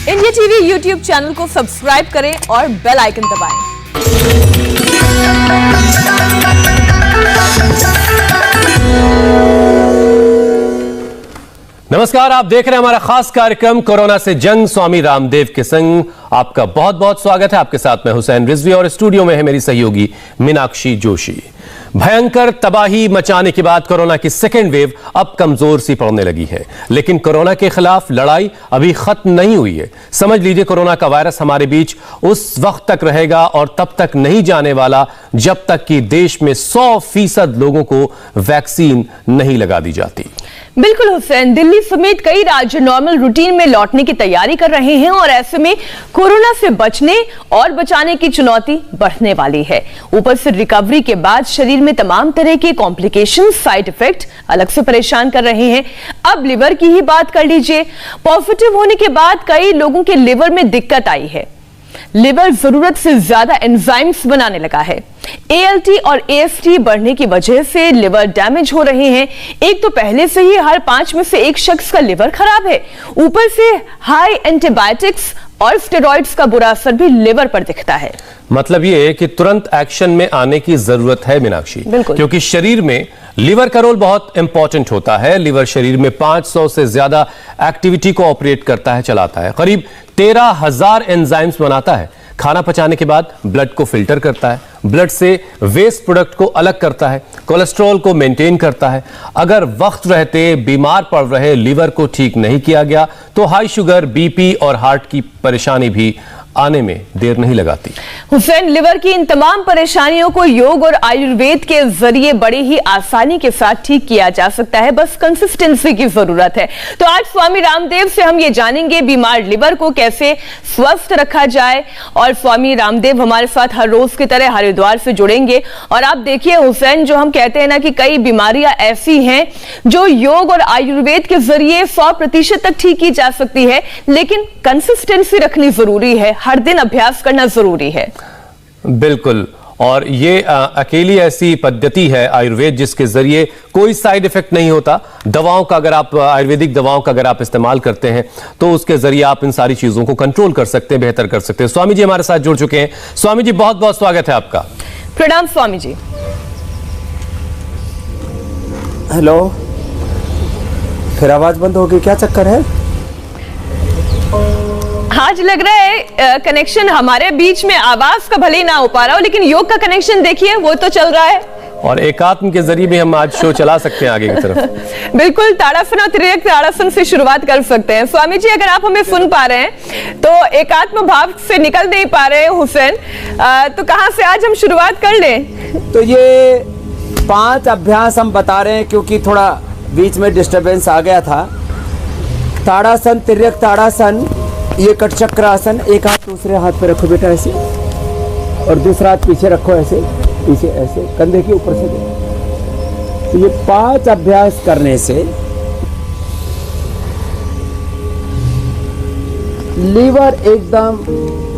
India TV YouTube channel को subscribe करें और बेल आइकन दबाएं। नमस्कार, आप देख रहे हैं हमारा खास कार्यक्रम कोरोना से जंग स्वामी रामदेव के संग। आपका बहुत बहुत स्वागत है। आपके साथ मैं हुसैन रिजवी और स्टूडियो में है मेरी सहयोगी मीनाक्षी जोशी। भयंकर तबाही मचाने के बाद कोरोना की सेकेंड वेव अब कमजोर सी पड़ने लगी है, लेकिन कोरोना के खिलाफ लड़ाई अभी खत्म नहीं हुई है। समझ लीजिए कोरोना का वायरस हमारे बीच उस वक्त तक रहेगा और तब तक नहीं जाने वाला जब तक कि देश में 100% लोगों को वैक्सीन नहीं लगा दी जाती। बिल्कुल हुसैन, दिल्ली समेत कई राज्य नॉर्मल रूटीन में लौटने की तैयारी कर रहे हैं और ऐसे में कोरोना से बचने और बचाने की चुनौती बढ़ने वाली है। ऊपर से रिकवरी के बाद शरीर में तमाम तरह के कॉम्प्लिकेशन, साइड इफेक्ट अलग से परेशान कर रहे हैं। अब लिवर की ही बात कर लीजिए। पॉजिटिव होने के बाद कई लोगों के लिवर में दिक्कत आई है। लिवर जरूरत से ज्यादा एंजाइम्स बनाने लगा है। ALT और AST बढ़ने की वजह से लिवर डैमेज हो रहे हैं। एक तो पहले से ही हर 5 में से एक शख्स का लिवर खराब है, ऊपर से हाई एंटीबायोटिक्स और स्टेरॉइड्स का बुरा असर भी लिवर पर दिखता है। मतलब ये है कि तुरंत एक्शन में आने की जरूरत है मीनाक्षी, क्योंकि शरीर में लिवर का रोल बहुत इंपॉर्टेंट होता है। लिवर शरीर में 500 से ज्यादा एक्टिविटी को ऑपरेट करता है, चलाता है। करीब 13,000 एंजाइम्स बनाता है। खाना पचाने के बाद ब्लड को फिल्टर करता है, ब्लड से वेस्ट प्रोडक्ट को अलग करता है, कोलेस्ट्रॉल को मेंटेन करता है। अगर वक्त रहते बीमार पड़ रहे लिवर को ठीक नहीं किया गया तो हाई शुगर, BP और हार्ट की परेशानी भी आने में देर नहीं लगाती। हुसैन, लिवर की इन तमाम परेशानियों को योग और आयुर्वेद के जरिए बड़ी ही आसानी के साथ ठीक किया जा सकता है, बस कंसिस्टेंसी की जरूरत है। तो आज स्वामी रामदेव से हम ये जानेंगे बीमार लिवर को कैसे स्वस्थ रखा जाए। और स्वामी रामदेव हमारे साथ हर रोज की तरह हरिद्वार से जुड़ेंगे। और आप देखिए हुसैन, जो हम कहते हैं ना कि कई बीमारियां ऐसी हैं जो योग और आयुर्वेद के जरिए 100% तक ठीक की जा सकती है, लेकिन कंसिस्टेंसी रखनी जरूरी है, हर दिन अभ्यास करना जरूरी है। बिल्कुल, और ये अकेली ऐसी पद्धति है आयुर्वेद जिसके जरिए कोई साइड इफेक्ट नहीं होता। दवाओं का अगर आप आयुर्वेदिक दवाओं का अगर आप इस्तेमाल करते हैं तो उसके जरिए आप इन सारी चीजों को कंट्रोल कर सकते हैं, बेहतर कर सकते हैं। स्वामी जी हमारे साथ जुड़ चुके हैं। स्वामी जी, बहुत बहुत स्वागत है आपका। प्रणाम स्वामी जी। हेलो, फिर आवाज बंद हो गई, क्या चक्कर है? आज लग रहा है कनेक्शन हमारे बीच में आवाज का भले ही ना हो पा रहा हो, लेकिन योग का कनेक्शन देखिए वो तो चल रहा है। और एकात्म के जरिए भी हम आज शो चला सकते हैं आगे की तरफ। बिल्कुल, ताड़ासन और त्रियक ताड़ासन से शुरुआत कर सकते हैं। स्वामी जी, अगर आप हमें सुन पा रहे हैं तो एकात्म भाव से निकल नहीं पा रहे हैं हुसैन, तो कहां से आज हम शुरुआत कर लें? तो ये 5 अभ्यास हम बता रहे हैं क्योंकि थोड़ा बीच में डिस्टरबेंस आ गया था। ताड़ासन, तिर्यक ताड़ासन, ये कटचक्रासन। एक हाथ दूसरे हाथ पे रखो बेटा ऐसे, और दूसरा हाथ पीछे रखो ऐसे, पीछे ऐसे, कंधे के ऊपर से दे। तो ये 5 अभ्यास करने से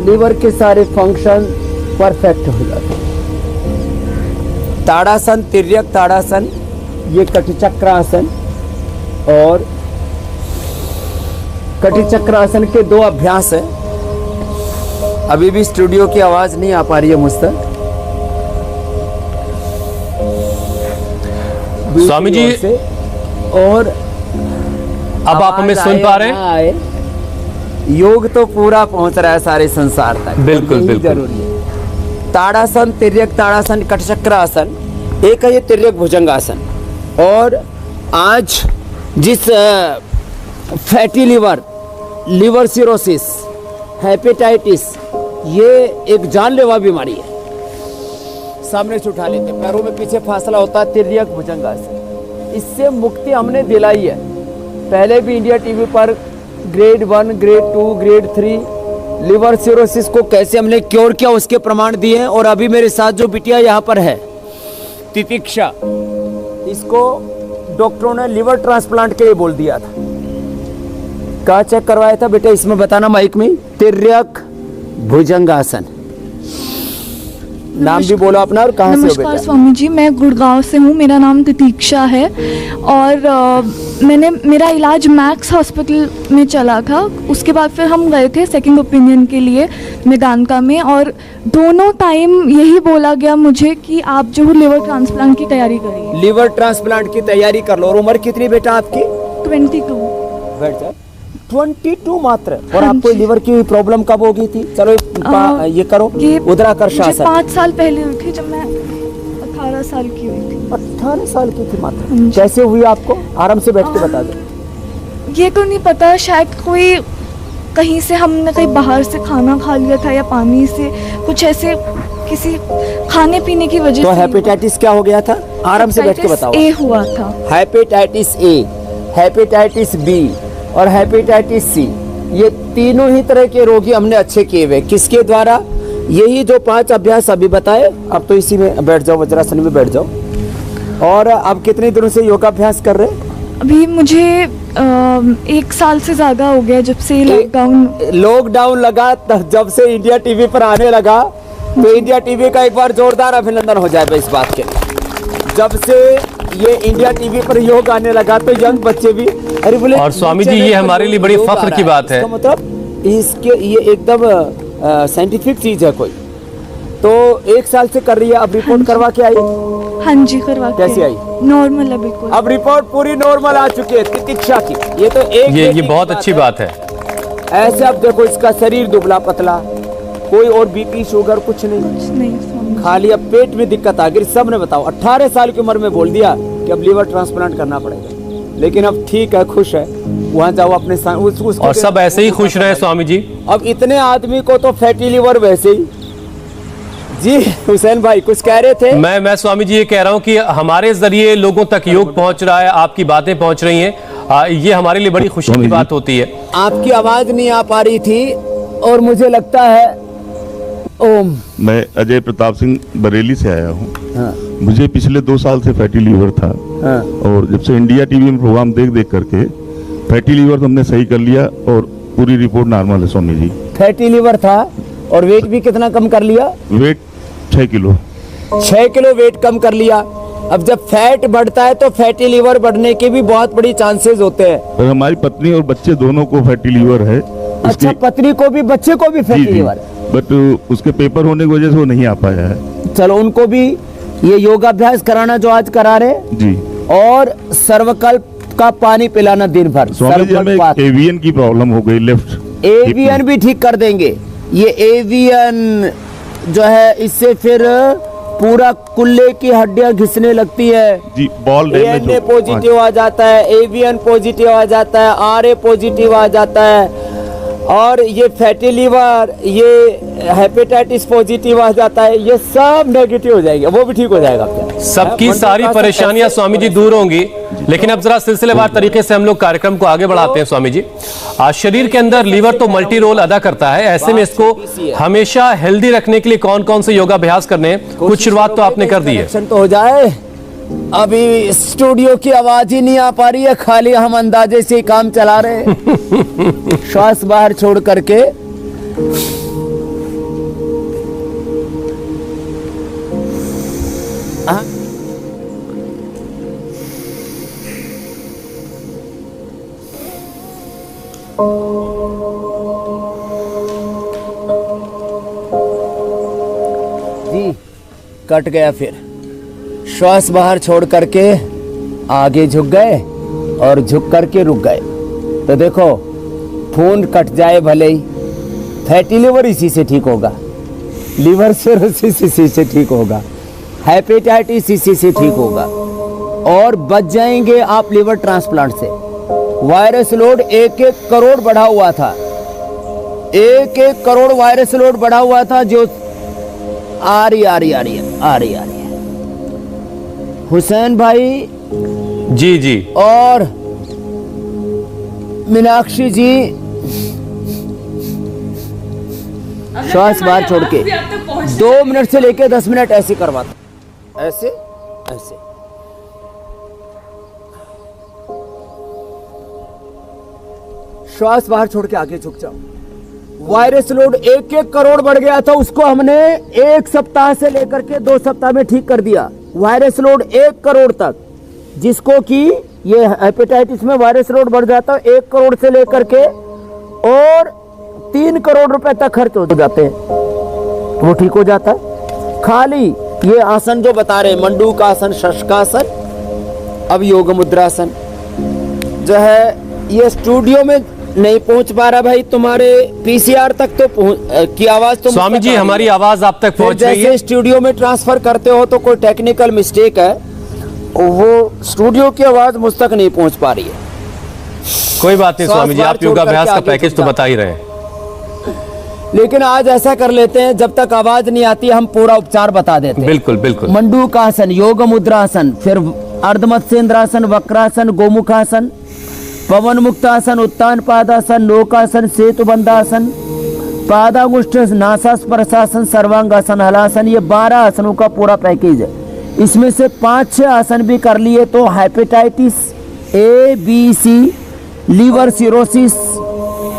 लीवर के सारे फंक्शन परफेक्ट हो जाते हैं। ताड़ासन, तिर्यक ताड़ासन, ये कटचक्रासन और कटिचक्रासन के 2 अभ्यास है। अभी भी स्टूडियो की आवाज नहीं आ पा रही है मुझ तक। स्वामी जी, और अब आप हमें सुन पा रहे हैं? योग तो पूरा पहुंच रहा है सारे संसार तक। बिल्कुल बिल्कुल जरूरी है। ताड़ासन, तिर्यक ताड़ासन, कटचक्रासन, एक है ये तिर्यक भुजंगासन। और आज जिस फैटी लिवर सिरोसिस, हेपेटाइटिस, ये एक जानलेवा बीमारी है। सामने से उठा लेते, पैरों में पीछे फासला होता है, तिर्यक भुजंगासन। इससे मुक्ति हमने दिलाई है। पहले भी इंडिया टीवी पर grade 1, grade 2, grade 3 liver cirrhosis को कैसे हमने क्योर किया उसके प्रमाण दिए हैं। और अभी मेरे साथ जो बिटिया यहाँ पर है, तितिक्षा, इसको डॉक्टरों ने लिवर ट्रांसप्लांट के लिए बोल दिया था। क्या चेक करवाया था बेटा, इसमें बताना माइक में? तिर्यक भुजंगासन। नाम भी बोलो अपना और कहाँ से हो नमस्कार बेटा? स्वामी जी, मैं गुड़गांव से हूँ। मेरा नाम प्रतीक्षा है और मेरा इलाज मैक्स हॉस्पिटल में चला था। उसके बाद फिर हम गए थे सेकंड ओपिनियन के लिए मेदांता में, और दोनों टाइम यही बोला गया मुझे कि आप जो लिवर ट्रांसप्लांट की तैयारी करिए। लिवर ट्रांसप्लांट की तैयारी कर लो। और उम्र कितनी बेटा आपकी? 22। बैठ जाओ। 22 मात्र। और हाँ आपको जी। लिवर की प्रॉब्लम कब होगी थी? चलो ये करो, ये उदराकर्षासन। 5 साल पहले हुई थी, जब मैं 18 साल की हुई थी। 18 साल की थी मात्र। हाँ जी। कैसे हुई आपको? आराम से बैठ के बता दो। ये तो नहीं पता, शायद कोई कहीं से हमने कहीं बाहर से खाना खा लिया था या पानी से कुछ ऐसे किसी खाने पीने की वजह तो से। हेपेटाइटिस क्या हो गया था? आराम से बैठ के बताओ। ए हुआ था। हेपेटाइटिस ए, हेपेटाइटिस बी और हेपेटाइटिस सी, ये तीनों ही तरह के रोगी हमने अच्छे किए हुए। किसके द्वारा? यही जो 5 अभ्यास अभी बताए। अब तो इसी में बैठ जाओ, वज्रासन में बैठ जाओ। और अब कितने दिनों से योगाभ्यास कर रहे? अभी मुझे 1 साल से ज़्यादा हो गया जब से लॉकडाउन लगा, जब से इंडिया टीवी पर आने लगा। तो इंडिया टीवी का एक बार जोरदार अभिनंदन हो जाए इस बात के लिए। जब से ये इंडिया टीवी पर योग आने लगा तो यंग बच्चे भी अरे बोले। और स्वामी जी, ये हमारे लिए बड़ी फख्र की बात है। इसका मतलब इसके ये एकदम साइंटिफिक चीज है कोई। तो 1 साल से कर रही है। अब रिपोर्ट करवा के आई? हाँ जी, करवा के। कैसी आई? नॉर्मल है बिल्कुल। अब रिपोर्ट पूरी नॉर्मल आ चुकी है प्रतीक्षा की। ये तो ये बहुत अच्छी बात है। ऐसे अब देखो, इसका शरीर दुबला पतला, कोई और बीपी शुगर कुछ नहीं। नहीं, खाली अब पेट में दिक्कत आ गई। सब ने बताओ 18 साल की उम्र में बोल दिया कि अब लीवर ट्रांसप्लांट करना पड़ेगा। लेकिन अब ठीक है, खुश है, वहाँ जाओ अपने और सब ऐसे ही खुश रहे स्वामी जी। अब इतने आदमी को तो फैटी लीवर वैसे ही। जी हुसैन भाई कुछ कह रहे थे? मैं स्वामी जी ये कह रहा हूँ कि हमारे जरिए लोगों तक योग पहुंच रहा है, आपकी बातें पहुंच रही हैं, ये हमारे लिए बड़ी खुशी की बात होती है। आपकी आवाज नहीं आ पा रही थी और मुझे लगता है ओम। मैं अजय प्रताप सिंह बरेली से आया हूँ। हाँ। मुझे पिछले 2 साल से फैटी लीवर था। हाँ। और जब से इंडिया टीवी में प्रोग्राम देख करके फैटी लीवर तो हमने सही कर लिया और पूरी रिपोर्ट नॉर्मल है स्वामी जी। फैटी लीवर था और वेट भी कितना कम कर लिया? Weight 6 kilo. 6 किलो वेट कम कर लिया। अब जब फैट बढ़ता है तो फैटी लीवर बढ़ने के भी बहुत बड़ी चांसेस होते हैं। और हमारी पत्नी और बच्चे दोनों को फैटी लीवर है। अच्छा, पत्नी को भी बच्चे को भी फैटी लीवर? बट उसके पेपर होने की वजह से वो नहीं आ पाया है। चलो उनको भी ये योगाभ्यास कराना जो आज करा रहे जी, और सर्वकल्प का पानी पिलाना दिन भर। स्वामी जी हमें एवियन की प्रॉब्लम हो गई लेफ्ट। एवियन भी ठीक कर देंगे। ये एवियन जो है इससे फिर पूरा कुल्ले की हड्डियां घिसने लगती है जी। बॉल एएनए पॉजिटिव आ जाता है, एवियन पॉजिटिव आ जाता है, आरए पॉजिटिव आ जाता है, और ये फैटी लीवर, ये हेपेटाइटिस पॉजिटिव आ जाता है। ये सब नेगेटिव हो जाएगा, वो भी ठीक हो जाएगा। सबकी सारी परेशानियां स्वामी जी दूर होंगी। लेकिन अब जरा सिलसिलेवार तरीके से हम लोग कार्यक्रम को आगे बढ़ाते हैं स्वामी जी। आज शरीर के अंदर लीवर तो मल्टी रोल अदा करता है, ऐसे में इसको हमेशा हेल्दी रखने के लिए कौन कौन से योगाभ्यास करने हैं? कुछ शुरुआत तो आपने कर दी है। तो हो जाए। अभी स्टूडियो की आवाज ही नहीं आ पा रही है, खाली हम अंदाजे से काम चला रहे हैं। श्वास बाहर छोड़ करके जी कट गया। फिर श्वास बाहर छोड़ करके आगे झुक गए और झुक करके रुक गए। तो देखो, खून कट जाए भले ही, फैटी लिवर इसी से ठीक होगा, लीवर सिरोसिस इसी से ठीक होगा, हेपेटाइटिस इसी से ठीक होगा, और बच जाएंगे आप लीवर ट्रांसप्लांट से। वायरस लोड 1-1 करोड़ बढ़ा हुआ था, 1-1 करोड़ वायरस लोड बढ़ा हुआ था, जो आ रही। हुसैन भाई जी और मीनाक्षी जी श्वास बाहर छोड़ के 2 मिनट से लेके 10 मिनट ऐसे करवाता, ऐसे श्वास बाहर छोड़ के आगे झुक जाओ। वायरस लोड 1-1 करोड़ बढ़ गया था, उसको हमने 1 सप्ताह से लेकर के 2 सप्ताह में ठीक कर दिया। वायरस लोड 1 करोड़ तक, जिसको कि ये हेपेटाइटिस में वायरस लोड बढ़ जाता है 1 करोड़ से लेकर के और 3 करोड़ रुपए तक खर्च हो जाते हैं, वो ठीक हो जाता है। खाली ये आसन जो बता रहे, मंडूकासन, शशकासन, अब योग मुद्रासन जो है, ये स्टूडियो में नहीं पहुंच पा रहा भाई, तुम्हारे पीसीआर तक तो की आवाज तो स्वामी जी हमारी आवाज आप तक पहुंच रही है। जैसे स्टूडियो में ट्रांसफर करते हो तो कोई टेक्निकल मिस्टेक है, वो स्टूडियो की आवाज मुझ तक नहीं पहुंच पा रही है। कोई बात नहीं स्वामी जी, आप योगाभ्यास का पैकेज तो बता ही रहे हैं, लेकिन आज ऐसा कर लेते हैं, जब तक आवाज नहीं आती हम पूरा उपचार बता देते हैं। बिल्कुल बिल्कुल। मंडूकासन, योग मुद्रासन, फिर अर्धमत्स्येंद्रासन, वक्रासन, गोमुखासन, पवन मुक्तासन, उत्तान पादासन, नौकासन, सेतुबंधासन, पादांगुष्ठ नासास्पर्शासन, सर्वांगासन, हलासन, ये 12 आसनों का पूरा पैकेज है। इसमें से 5-6 आसन भी कर लिए तो hepatitis A, B, C, liver cirrhosis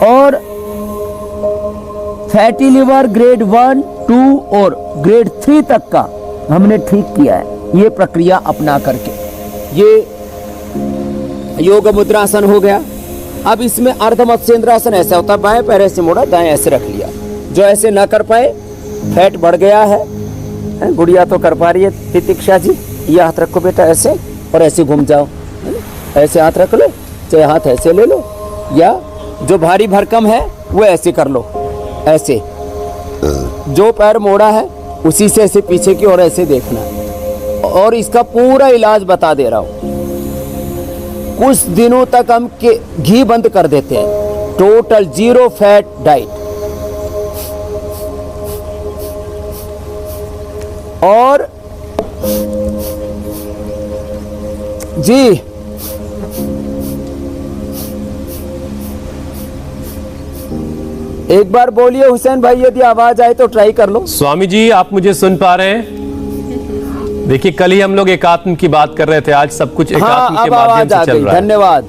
और फैटी लिवर ग्रेड 1, 2 और ग्रेड 3 तक का हमने ठीक किया है, ये प्रक्रिया अपना करके। ये योग मुद्रासन हो गया। अब इसमें अर्धमत्स्येंद्रासन ऐसा होता है, बाएं पैर ऐसे मोड़ा, दाएं ऐसे रख लिया। जो ऐसे ना कर पाए, फैट बढ़ गया है, गुड़िया तो कर पा रही है, तितिक्षा जी ये हाथ रखो बेटा ऐसे और ऐसे घूम जाओ, ऐसे हाथ रख लो, चाहे हाथ ऐसे ले लो, या जो भारी भरकम है वो ऐसे कर लो, ऐसे जो पैर मोड़ा है उसी से ऐसे पीछे की ओर ऐसे देखना। और इसका पूरा इलाज बता दे रहा हूं। कुछ दिनों तक हम घी बंद कर देते हैं, टोटल 0 फैट डाइट, और जी एक बार बोलिए हुसैन भाई, यदि आवाज आए तो ट्राई कर लो। स्वामी जी आप मुझे सुन पा रहे हैं? देखिए कल ही हम लोग एकात्म की बात कर रहे थे, आज सब कुछ एकात्म के माध्यम से चल रहा है। धन्यवाद।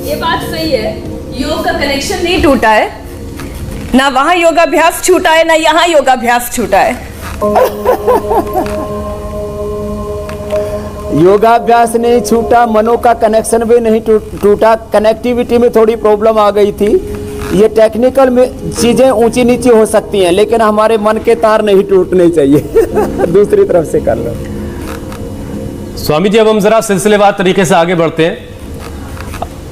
ये बात सही है, योग का कनेक्शन नहीं टूटा है, ना वहां योगाभ्यास छूटा है, ना यहाँ योगाभ्यास छूटा है। योगाभ्यास नहीं छूटा, मनो का कनेक्शन भी नहीं टूटा। कनेक्टिविटी में थोड़ी प्रॉब्लम आ गई थी। ये टेक्निकल में चीजें ऊंची नीची हो सकती हैं, लेकिन हमारे मन के तार नहीं टूटने चाहिए। दूसरी तरफ से कर लो। स्वामी जी अब हम जरा सिलसिलेवार तरीके से आगे बढ़ते हैं।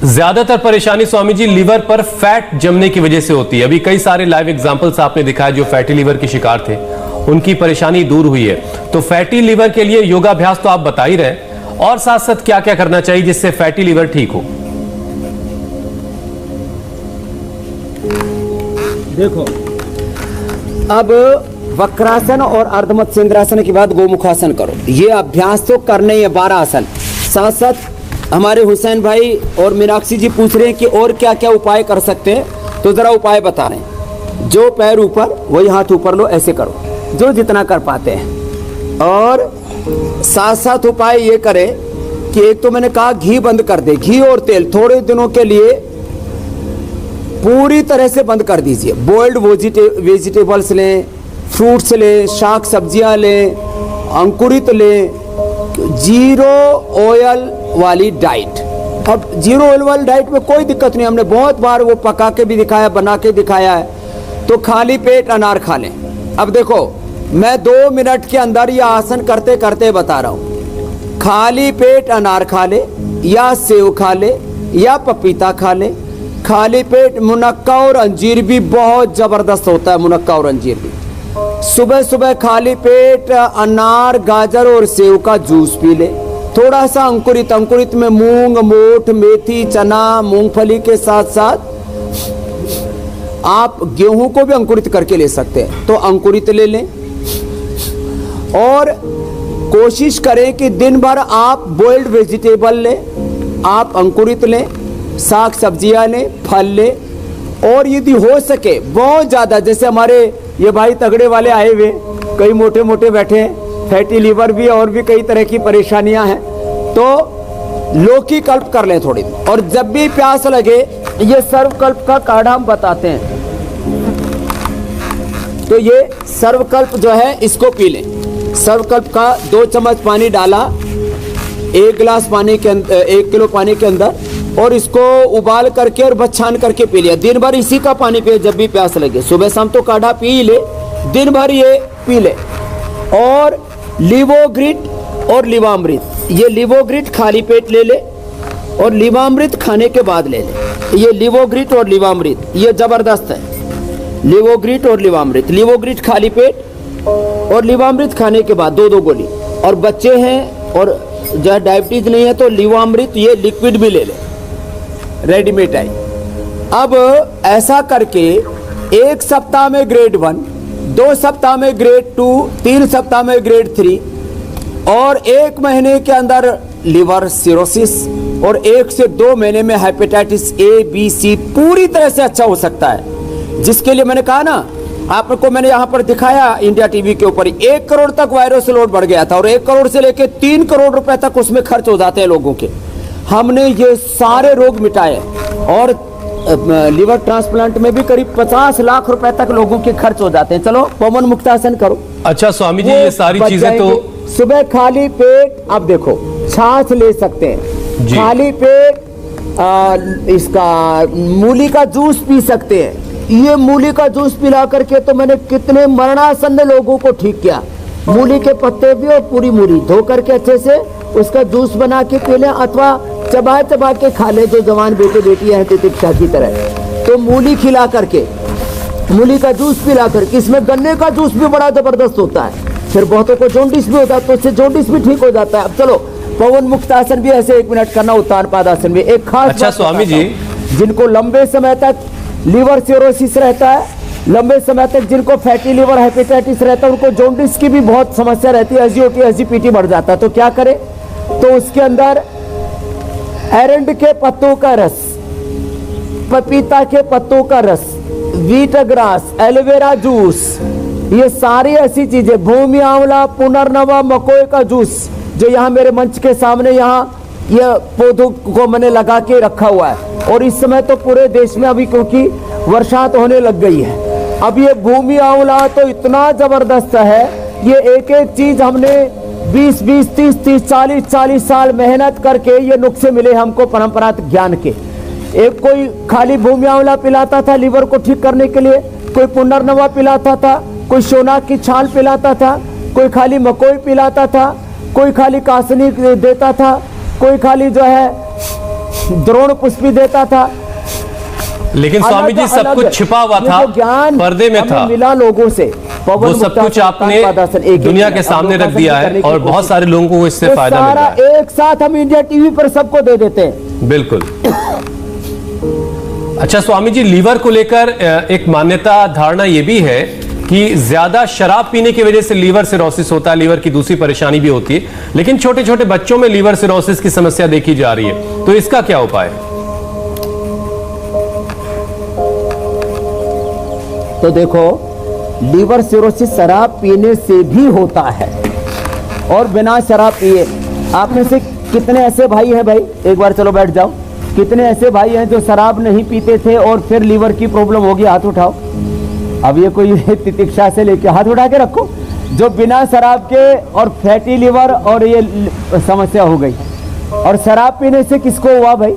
ज्यादातर परेशानी स्वामी जी लीवर पर फैट जमने की वजह से होती है। अभी कई सारे लाइव एग्जांपल्स आपने दिखाया जो फैटी लीवर के शिकार थे, उनकी परेशानी दूर हुई है। तो फैटी लीवर के लिए योगाभ्यास तो आप बता ही रहे, और साथ साथ क्या क्या करना चाहिए जिससे फैटी लीवर ठीक हो? देखो, अब वक्रासन और अर्धमत्स्येंद्रासन के बाद गोमुखासन करो। ये अभ्यास तो करने ही है, 12 आसन। साथ साथ हमारे हुसैन भाई और मीनाक्षी जी पूछ रहे हैं कि और क्या क्या उपाय कर सकते हैं, तो जरा उपाय बता रहे हैं। जो पैर ऊपर वही हाथ ऊपर लो, ऐसे करो जो जितना कर पाते हैं। और साथ साथ उपाय ये करें कि एक तो मैंने कहा घी बंद कर दे, घी और तेल थोड़े दिनों के लिए पूरी तरह से बंद कर दीजिए। बॉइल्ड वेजिटेबल्स लें, फ्रूट्स लें, शाक सब्जियां लें, अंकुरित लें, 0 ऑयल वाली डाइट। अब 0 ऑयल वाली डाइट में कोई दिक्कत नहीं, हमने बहुत बार वो पका के भी दिखाया, बना के दिखाया है। तो खाली पेट अनार खा लें। अब देखो, मैं 2 मिनट के अंदर ये आसन करते करते बता रहा हूं। खाली पेट अनार खा ले, या सेव खा ले, या पपीता खा ले। खाली पेट मुनक्का और अंजीर भी बहुत जबरदस्त होता है, मुनक्का और अंजीर भी। सुबह सुबह खाली पेट अनार, गाजर और सेव का जूस पी ले। थोड़ा सा अंकुरित, अंकुरित में मूंग, मोठ, मेथी, चना, मूंगफली के साथ साथ आप गेहूं को भी अंकुरित करके ले सकते हैं, तो अंकुरित ले लें। और कोशिश करें कि दिन भर आप बॉइल्ड वेजिटेबल लें, आप अंकुरित लें, साग सब्जियां लें, फल लें। और यदि हो सके बहुत ज़्यादा, जैसे हमारे ये भाई तगड़े वाले आए हुए, कई मोटे मोटे बैठे हैं, फैटी लीवर भी और भी कई तरह की परेशानियां हैं, तो लौकी कल्प कर लें थोड़ी। और जब भी प्यास लगे ये सर्वकल्प का काढ़ा हम बताते हैं। तो ये सर्वकल्प जो है इसको पी लें। सर्वकल्प का 2 चम्मच पानी डाला 1 गिलास पानी के अंदर, 1 किलो पानी के अंदर, और इसको उबाल करके और बस छान करके पी लिया। दिन भर इसी का पानी पिए जब भी प्यास लगे। सुबह शाम तो काढ़ा पी ले, दिन भर ये पी ले। और लिवोग्रिट और लिवामृत, ये लिवोग्रिट खाली पेट ले ले और लिवामृत खाने के बाद ले ले। ये लिवोग्रिट और लिवामृत ये जबरदस्त है। लिवोग्रिट और लिवामृत, लिवोग्रिट खाली पेट और लिवामृत खाने के बाद 2-2 गोली। और बच्चे हैं और जो डायबिटीज नहीं है तो लिवामृत ये लिक्विड भी ले ले, रेडीमेड आई। अब ऐसा करके 1 सप्ताह में ग्रेड 1, 2 सप्ताह में ग्रेड 2, 3 सप्ताह में ग्रेड 3 और 1 महीने के अंदर लिवर सिरोसिस और 1 से 2 महीने में हेपेटाइटिस A, B, C पूरी तरह से अच्छा हो सकता है। जिसके लिए मैंने कहा ना आपको, मैंने यहाँ पर दिखाया इंडिया टीवी के ऊपर 1 करोड़ तक वायरस लोड बढ़ गया था और 1 करोड़ से लेकर 3 करोड़ रुपए तक उसमें खर्च हो जाते हैं लोगों के। हमने ये सारे रोग मिटाए और लिवर ट्रांसप्लांट में भी करीब 50 लाख रुपए तक लोगों के खर्च हो जाते हैं। चलो पवन मुक्तासन करो। अच्छा स्वामी जी, ये सारी चीजें तो सुबह खाली पेट, आप देखो छाछ ले सकते हैं, खाली पेट इसका मूली का जूस पी सकते हैं। ये मूली का जूस पिला करके तो मैंने कितने मरणासन्न लोगों को ठीक किया। मूली के पत्ते भी और पूरी मूली धो करके अच्छे से उसका जूस बना के पी लें अथवा चबा चबा के खा ले, जो जवान बेटे बेटियां हैं तितिक्षा की तरह। तो मूली खिला करके, मूली का जूस पिला करके, इसमें गन्ने का जूस भी बड़ा जबरदस्त होता है। फिर बहुतों को जॉन्डिस भी होता है तो उससे जॉन्डिस भी ठीक हो जाता है। अब चलो पवन मुक्तासन भी ऐसे 1 मिनट करना, उत्तान पादासन भी एक खास। अच्छा स्वामी जी, जिनको लंबे समय तक लिवर सिरोसिस रहता है, लंबे समय तक जिनको फैटी लिवर हेपेटाइटिस रहता है, उनको जॉन्डिस की भी बहुत समस्या रहती है, एसजीओटी एसजीपीटी बढ़ जाता है। तो क्या करें? तो उसके अंदर एरंड के पत्तों का रस, पपीता के पत्तों का रस, व्हीट ग्रास, एलोवेरा जूस, ये सारी ऐसी चीजें, भूमि आंवला, पुनर्नवा, मकोई का जूस, जो यहाँ मेरे मंच के सामने यहाँ ये पौधों को मैंने लगा के रखा हुआ है। और इस समय तो पूरे देश में अभी क्योंकि वर्षात होने लग गई है, अब ये भूमि आंवला तो इतना जबरदस्त है। ये एक एक चीज हमने 20-20, 30-30, 40-40 साल मेहनत करके ये नुस्खे मिले हमको परंपरागत ज्ञान के। एक कोई खाली भूमि आंवला पिलाता था लिवर को ठीक करने के लिए, कोई पुनर्नवा पिलाता था, कोई शोनाक की छाल पिलाता था, कोई खाली मकोई पिलाता था, कोई खाली कासनी देता था, कोई खाली जो है द्रोण पुष्पी देता था। लेकिन स्वामी जी सब कुछ छिपा हुआ था, पर्दे में था, मिला लोगों से। वो सब कुछ आपने दुनिया के सामने रख दिया है और बहुत सारे लोगों को इससे फायदा मिल रहा है। एक साथ हम इंडिया टीवी पर सबको दे देते हैं। बिल्कुल। अच्छा स्वामी जी, लीवर को लेकर एक मान्यता धारणा यह भी है कि ज्यादा शराब पीने की वजह से लीवर सिरोसिस होता है, लीवर की दूसरी परेशानी भी होती है। लेकिन छोटे छोटे बच्चों में लीवर सिरोसिस की समस्या देखी जा रही है, तो इसका क्या उपाय है? तो देखो, लीवर सिरोसिस शराब पीने से भी होता है और बिना शराब पिए। आप में से कितने ऐसे भाई हैं भाई, एक बार चलो बैठ जाओ, कितने ऐसे भाई हैं जो शराब नहीं पीते थे और फिर लीवर की प्रॉब्लम होगी? हाथ उठाओ। अब ये कोई तितिक्षा से लेके हाथ उठा के रखो जो बिना शराब के और फैटी लिवर और ये समस्या हो गई। और शराब पीने से किसको हुआ भाई?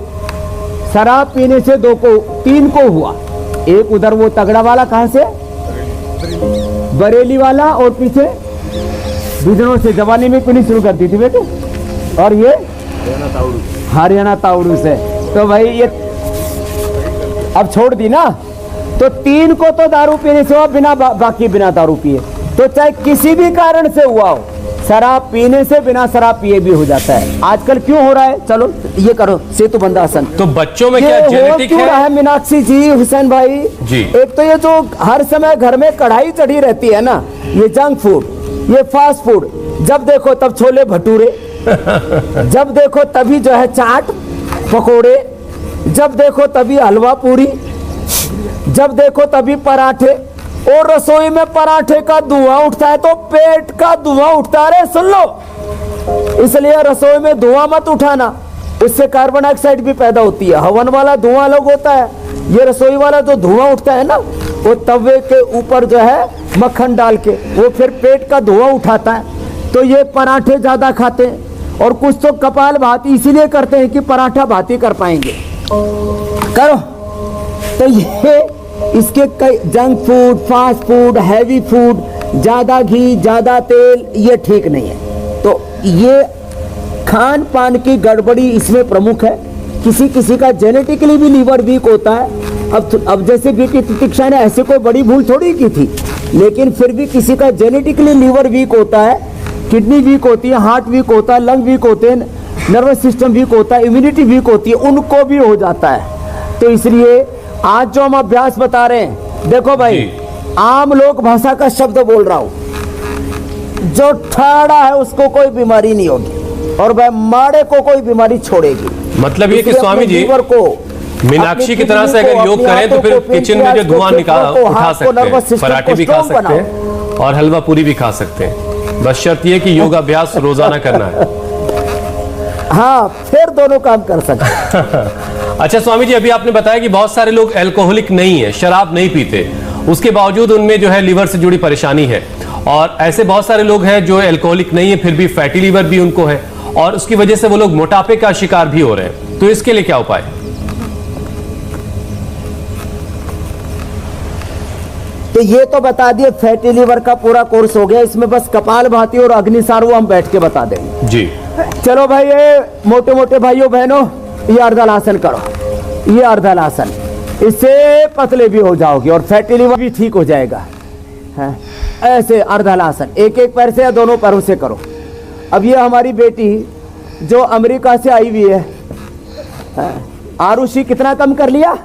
शराब पीने से 3 को हुआ। एक उधर वो तगड़ा वाला, कहां से? बरेली वाला, और पीछे बिजनौर से जवानी में पीनी शुरू कर दी थी बेटे, और ये हरियाणा ताउडू से। तो भाई ये अब छोड़ दी ना, तो 3 को तो दारू पीने से हुआ, बाकी बिना दारू पिए। तो चाहे किसी भी कारण से हुआ हो, शराब पीने से बिना शराब पिए भी हो जाता है। आजकल क्यों हो रहा है? चलो ये करो सेतु बंधासन। तो बच्चों में क्या जेनेटिक है? मीनाक्षी जी, हुसैन भाई जी, एक तो ये जो हर समय घर में कढ़ाई चढ़ी रहती है ना, ये जंक फूड, ये फास्ट फूड, जब देखो तब छोले भटूरे, जब देखो तभी जो है चाट पकोड़े, जब देखो तभी हलवा पूरी, जब देखो तभी पराठे, और रसोई में पराठे का धुआं उठता है तो पेट का धुआं उठता है। सुन लो, इसलिए रसोई में धुआं मत उठाना, उससे कार्बन डाइऑक्साइड भी पैदा होती है। हवन वाला धुआं अलग होता है, ये रसोई वाला जो धुआं उठता है ना, वो तवे के ऊपर जो है मक्खन डाल के वो फिर पेट का धुआं उठाता है। तो ये पराठे ज़्यादा खाते हैं, और कुछ तो कपाल भाती इसीलिए करते हैं कि पराठा भाती कर पाएंगे। करो तो ये इसके कई junk food, fast food, heavy food, ज़्यादा घी, ज़्यादा तेल, ये ठीक नहीं है। तो ये खान पान की गड़बड़ी इसमें प्रमुख है। किसी किसी का जेनेटिकली भी लीवर वीक होता है। अब जैसे बेटी तितिक्षा ने ऐसे कोई बड़ी भूल थोड़ी की थी, लेकिन फिर भी किसी का जेनेटिकली लीवर वीक होता है, किडनी वीक होती है, हार्ट वीक होता है, लंग वीक होते हैं, नर्वस सिस्टम वीक होता है, इम्यूनिटी वीक होती है, उनको भी हो जाता है। तो इसलिए आज जो हम अभ्यास बता रहे हैं, देखो भाई, आम लोक भाषा का शब्द बोल रहा हूं, जो ठाड़ा है उसको कोई बीमारी नहीं होगी, और वह माड़े को कोई बीमारी छोड़ेगी। मतलब ये कि स्वामी जी को मीनाक्षी की तरह से अगर योग करें तो फिर किचन में जो धुआं उठा सकते हैं, पराठे भी खा सकते हैं और हलवा पूरी भी खा सकते हैं। बस शर्त ये कि योगाभ्यास रोजाना करना है। हाँ, फिर दोनों काम कर सकते हैं। अच्छा स्वामी जी, अभी आपने बताया कि बहुत सारे लोग अल्कोहलिक नहीं है, शराब नहीं पीते, उसके बावजूद उनमें जो है लीवर से जुड़ी परेशानी है, और ऐसे बहुत सारे लोग हैं जो अल्कोहलिक नहीं है फिर भी फैटी लीवर भी उनको है, और उसकी वजह से वो लोग मोटापे का शिकार भी हो रहे हैं। तो इसके लिए क्या उपाय? तो ये तो बता दिए, फैटी लीवर का पूरा कोर्स हो गया। इसमें बस कपालभाति और अग्निसार वो हम बैठ के बता देंगे जी। चलो भाई, ये मोटे मोटे भाइयों बहनों, ये अर्धलासन करो, ये अर्धलासन, इससे पतले भी हो जाओगे और फैटी लीवर भी ठीक हो जाएगा। है ऐसे अर्धलासन, एक एक पैर से या दोनों पैरों से करो। अब ये हमारी बेटी जो अमेरिका से आई हुई है, आरुषि कितना कम कर लिया?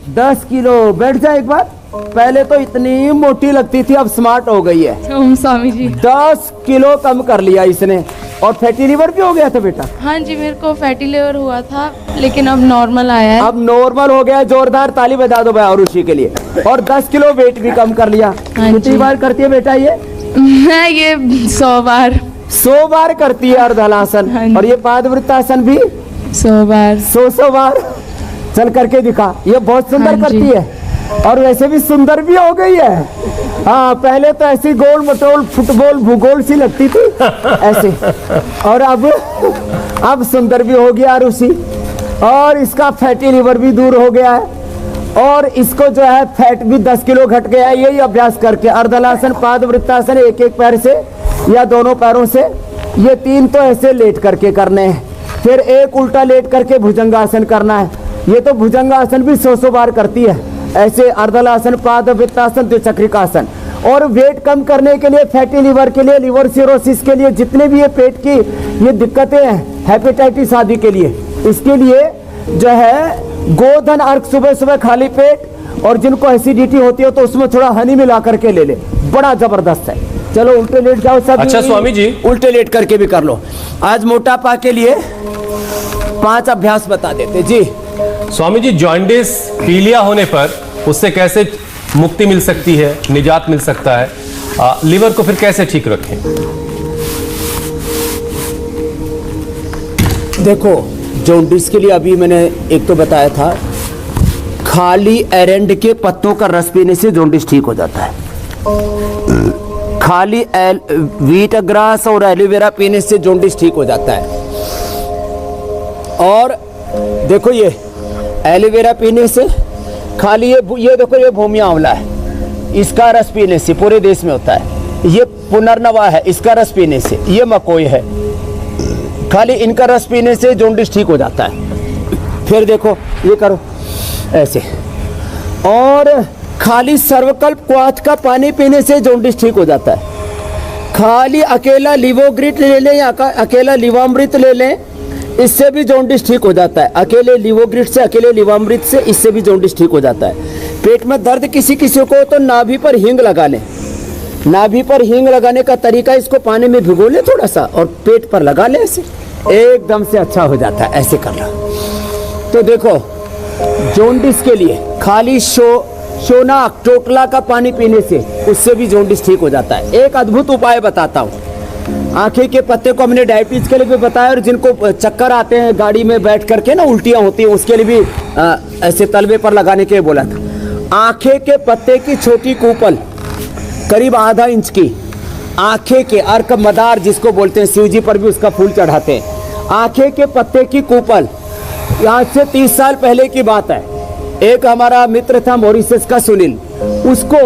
10 किलो। बैठ जाए एक बार। पहले तो इतनी मोटी लगती थी, अब स्मार्ट हो गई है। ओम स्वामी जी। 10 किलो कम कर लिया इसने। और फैटी लीवर भी हो गया था बेटा? हाँ जी, मेरे को फैटी लीवर हुआ था, लेकिन अब नॉर्मल आया है। अब नॉर्मल हो गया। जोरदार ताली बजा दो भाई आरुषि के लिए। और 10 किलो वेट भी कम कर लिया। कितनी बार करती है बेटा ये? मैं ये 100 बार। 100 बार करती है अर्धलासन। और ये पादवृत्तासन भी 100 बार। 100 बार। चल करके दिखा। ये बहुत सुंदर करती है, और वैसे भी सुंदर भी हो गई है। हाँ, पहले तो ऐसी गोल मटोल फुटबॉल भूगोल सी लगती थी ऐसे, और अब सुंदर भी हो गया आरुषि। और इसका फैटी लीवर भी दूर हो गया है, और इसको जो है फैट भी 10 किलो घट गया है। यही अभ्यास करके अर्धलासन, पादवृत्तासन, एक एक पैर से या दोनों पैरों से, ये 3 तो ऐसे लेट करके करने हैं। फिर एक उल्टा लेट करके भुजंगासन करना है। ये तो भुजंगासन भी 100 बार करती है। ऐसे अर्धलासन, पादवृत्तासन, द्विचक्रिकासन। और वेट कम करने के लिए, फैटी लीवर के लिए, लिवर सिरोसिस के लिए, जितने भी ये पेट की ये दिक्कतें हैं, हेपेटाइटिस आदि के लिए, इसके लिए जो है गोधन अर्क सुबह सुबह खाली पेट, और जिनको एसिडिटी होती है तो उसमें थोड़ा हनी मिला करके ले ले, बड़ा जबरदस्त है। चलो उल्टे लेट जाओ सब। अच्छा स्वामी जी, उल्टे लेट करके भी कर लो। आज मोटापा के लिए 5 अभ्यास बता देते जी। स्वामी जी, जॉन्डिस पीलिया होने पर उससे कैसे मुक्ति मिल सकती है, निजात मिल सकता है? लीवर को फिर कैसे ठीक रखें? देखो, जॉन्डिस के लिए अभी मैंने एक तो बताया था, खाली एरेंड के पत्तों का रस पीने से जॉन्डिस ठीक हो जाता है। खाली व्हीट ग्रास और एलोवेरा पीने से जॉन्डिस ठीक हो जाता है। और देखो, ये एलोवेरा पीने से, खाली ये देखो, ये भूमिया आंवला है, इसका रस पीने से पूरे देश में होता है। ये पुनर्नवा है, इसका रस पीने से। ये मकोई है, खाली इनका रस पीने से जॉन्डिस ठीक हो जाता है। फिर देखो, ये करो ऐसे। और खाली सर्वकल्प क्वाथ का पानी पीने से जॉन्डिस ठीक हो जाता है। खाली अकेला लिवोग्रिट ले लें या अकेला लिवामृत ले लें, इससे भी जॉन्डिस ठीक हो जाता है। अकेले लिवोग्रिट से, अकेले लिवामृत से, इससे भी जॉन्डिस ठीक हो जाता है। पेट में दर्द किसी किसी को तो नाभि पर हींग लगा लें। नाभि पर हींग लगाने का तरीका, इसको पानी में भिगो लें थोड़ा सा और पेट पर लगा लें, ऐसे एकदम से अच्छा हो जाता है। ऐसे करना। तो देखो, जॉन्डिस के लिए खाली शोनाक टोकला का पानी पीने से, उससे भी जॉन्डिस ठीक हो जाता है। एक अद्भुत उपाय बताता हूँ। आँखें के पत्ते को हमने डायबिटीज के लिए भी बताया, और जिनको चक्कर आते हैं गाड़ी में बैठ करके ना, उल्टियाँ होती हैं, उसके लिए भी ऐसे तलवे पर लगाने के लिए बोला था। आँखें के पत्ते की छोटी कूपल करीब आधा इंच की, आँखें के अर्क मदार जिसको बोलते हैं, शिव जी पर भी उसका फूल चढ़ाते हैं। आँखें के पत्ते की कूपल, आज से 30 साल पहले की बात है। एक हमारा मित्र था मॉरिशस का सुनील, उसको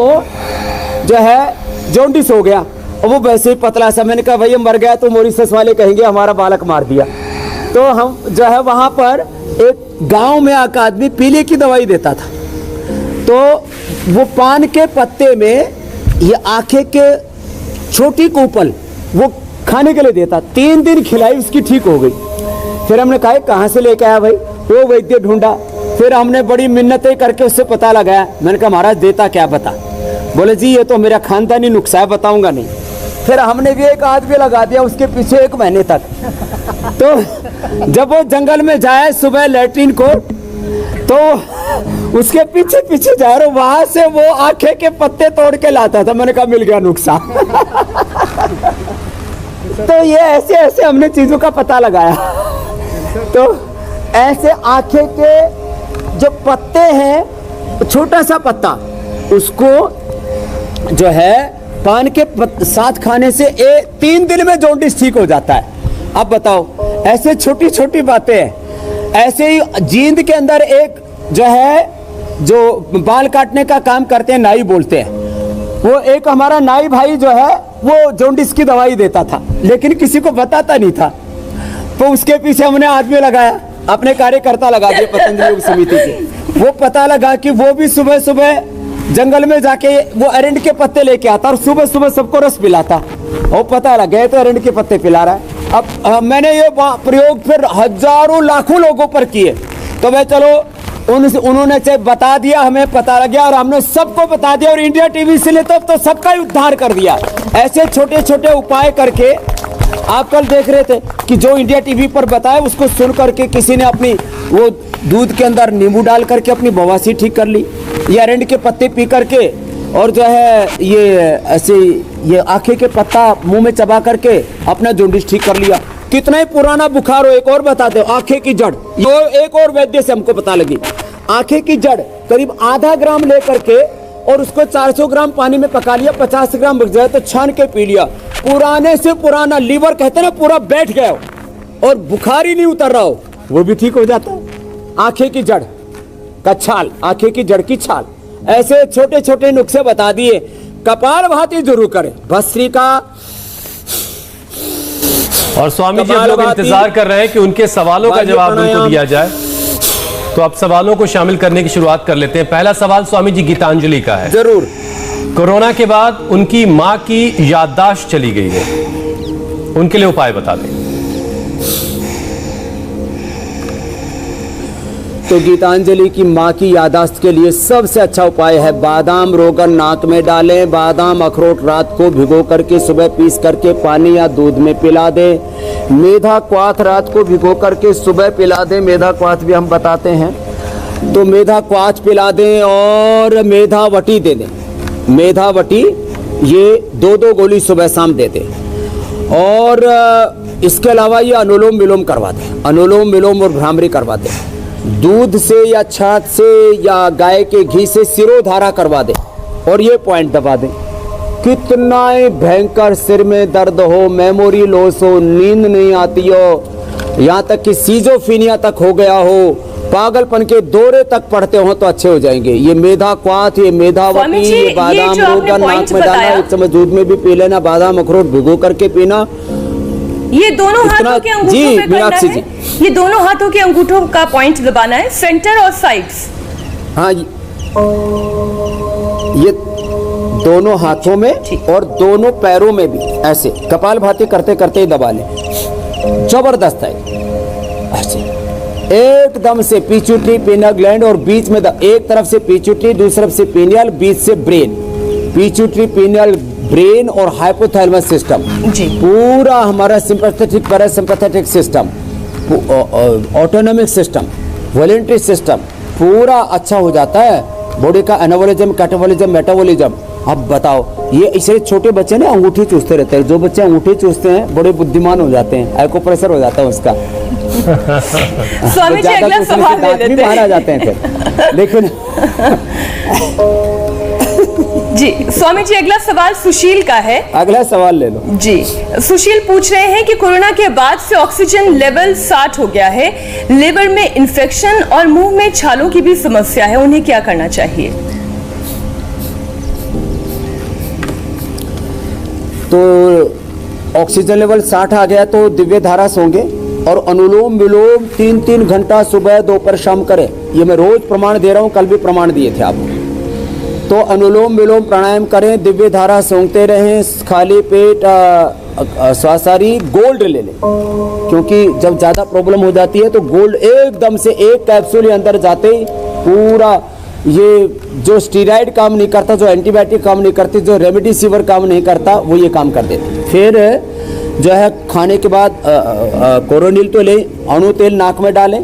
जो है जॉन्डिस हो गया, और वो वैसे ही पतला सा। मैंने कहा भैया मर गया तो मॉरिशस वाले कहेंगे हमारा बालक मार दिया। तो हम जो है वहाँ पर एक गांव में आकर आदमी पीले की दवाई देता था, तो वो पान के पत्ते में ये आँखें के छोटी कूपल वो खाने के लिए देता। 3 दिन खिलाई, उसकी ठीक हो गई। फिर हमने कहा कहाँ से लेके आया भाई? वो वैद्य ढूंढा, फिर हमने बड़ी मिन्नतें करके उससे पता लगाया। मैंने कहा महाराज देता क्या बता? बोले जी ये तो मेरा खानदानी नुस्खा है, बताऊंगा नहीं। फिर हमने भी एक आदमी लगा दिया उसके पीछे 1 महीने तक। तो जब वो जंगल में जाए सुबह लैट्रिन को, तो उसके पीछे पीछे जा रहा, वहां से वो आँखें के पत्ते तोड़ के लाता था। मैंने कहा मिल गया नुस्खा। तो ये ऐसे ऐसे हमने चीजों का पता लगाया। तो ऐसे आँखें के जो पत्ते हैं, छोटा सा पत्ता, उसको जो है पान के साथ खाने से 3 दिन में जॉन्डिस ठीक हो जाता है। अब बताओ, ऐसे छोटी छोटी बातें हैं। ऐसे ही जींद के अंदर एक जो है, जो बाल काटने का काम करते हैं, नाई बोलते हैं, वो एक हमारा नाई भाई जो है वो जॉन्डिस की दवाई देता था, लेकिन किसी को बताता नहीं था। तो उसके पीछे हमने आदमी लगाया, अपने कार्यकर्ता लगा दिए पतंजलि योग समिति के। वो पता लगा कि वो भी सुबह सुबह जंगल में जाके वो अरंड के पत्ते लेके आता और सुबह सुबह सबको रस पिलाता। और पता लग गया तो अरंड के पत्ते पिला रहा है। अब मैंने ये प्रयोग फिर हजारों लाखों लोगों पर किए। तो मैं चलो उन्होंने से बता दिया, हमें पता लग गया और हमने सबको बता दिया, और इंडिया टीवी से ले तो सबका ही उद्धार कर दिया। ऐसे छोटे छोटे उपाय करके आप कल देख रहे थे कि जो इंडिया टीवी पर बताया उसको सुन करके किसी ने अपनी वो दूध के अंदर नींबू डाल करके अपनी बवासीर ठीक कर ली, या अरंड के पत्ते पी करके, और जो है ये ऐसे ये आँखें के पत्ता मुंह में चबा करके अपना जॉन्डिस ठीक कर लिया। कितना ही पुराना बुखार हो, एक और बताते हो, आँखें की जड़, ये एक और वैद्य से हमको पता लगी। आँखें की जड़ करीब आधा ग्राम लेकर के और उसको 400 ग्राम पानी में पका लिया, 50 ग्राम बच जाए तो छान के पी लिया। पुराने से पुराना लीवर कहते ना पूरा बैठ गया हो और बुखार ही नहीं उतर रहा हो, वो भी ठीक हो जाता है। आंखें की जड़ का छाल, आंखें की जड़ की छाल, ऐसे छोटे छोटे नुस्खे बता दिए। कपालभाति जरूर करें, भस्त्रिका। और स्वामी जी, लोग इंतजार कर रहे हैं कि उनके सवालों का जवाब उनको दिया जाए, तो आप सवालों को शामिल करने की शुरुआत कर लेते हैं। पहला सवाल स्वामी जी गीतांजलि का है। जरूर। कोरोना के बाद उनकी मां की याददाश्त चली गई है, उनके लिए उपाय बता दें। तो गीतांजलि की मां की याददाश्त के लिए सबसे अच्छा उपाय है बादाम रोगन नाक में डालें। बादाम अखरोट रात को भिगो करके सुबह पीस करके पानी या दूध में पिला दें। मेधा क्वाथ रात को भिगो करके सुबह पिला दें, मेधा क्वाथ भी हम बताते हैं, तो मेधा क्वाथ पिला दें। और मेधावटी दे दें, मेधावटी ये 2-2 गोली सुबह शाम दे दें। और इसके अलावा ये अनुलोम विलोम करवा दें, अनुलोम विलोम और भ्रामरी करवा दें। दूध से या छाछ से या गाय के घी से सिरोधारा करवा दें और ये पॉइंट दबा दें। कितना ही भयंकर सिर में दर्द हो, मेमोरी लॉस हो, नींद नहीं आती हो, यहाँ तक कि सीजोफीनिया तक हो गया हो, पागलपन के दौरे तक पड़ते हो, तो अच्छे हो जाएंगे। ये मेधा क्वाथ, ये मेधावती, ये बादाम रोगन नाक में डालना, 1 चम्मच दूध में भी पी लेना, बादाम अखरोट भिगो करके पीना। ये दोनों हाथों के अंगूठों पे करना है। ये दोनों हाथों के अंगूठों का पॉइंट दबाना है, सेंटर और साइड्स। हाँ, ये दोनों हाथों में और दोनों पैरों में भी ऐसे कपालभाति करते करते ही दबा लें। जबरदस्त है ऐसे एकदम से। पिट्यूटरी, पिनियल ग्लैंड और बीच में एक तरफ से पिट्यूटरी, दूसरी तरफ से पिनियल, बीच से ब्रेन। पिट्यूटरी, पिनियल, ब्रेन और हाइपोथैलेमस सिस्टम, पूरा हमारा sympathetic parasympathetic system, autonomic system, voluntary system पूरा अच्छा हो जाता है। बॉडी का एनाबॉलिज्म, कैटाबॉलिज्म, मेटाबॉलिज्म अब बताओ, ये इसे छोटे बच्चे ना अंगूठी चूसते रहते हैं, जो बच्चे अंगूठी चूसते हैं बड़े बुद्धिमान हो जाते हैं, एक्यूप्रेशर हो जाता है उसका। स्वामी जी अगला सवाल ले लेते हैं। मारा जाते हैं फिर, लेकिन जी स्वामी जी अगला सवाल सुशील का है। अगला सवाल ले लो जी। सुशील पूछ रहे हैं कि कोरोना के बाद से ऑक्सीजन लेवल 60 हो गया है, लिवर में इंफेक्शन और मुंह में छालों की भी समस्या है, उन्हें क्या करना चाहिए? तो ऑक्सीजन लेवल 60 आ गया तो दिव्य धारा सोंगे और अनुलोम विलोम 3-3 घंटा सुबह दोपहर शाम करें। ये मैं रोज प्रमाण दे रहा हूं, कल भी प्रमाण दिए थे आपको। तो अनुलोम विलोम प्राणायाम करें, दिव्य धारा सोंगते रहें, खाली पेट स्वासारी गोल्ड ले लें, क्योंकि जब ज़्यादा प्रॉब्लम हो जाती है तो गोल्ड एकदम से एक कैप्सूल अंदर जाते ही पूरा ये जो स्टीराइड काम नहीं करता, जो एंटीबायोटिक काम नहीं करती, जो रेमडेसिविर काम नहीं करता, वो ये काम कर देते। फिर जो है खाने के बाद कोरोनिल तो लें, अणु तेल नाक में डालें,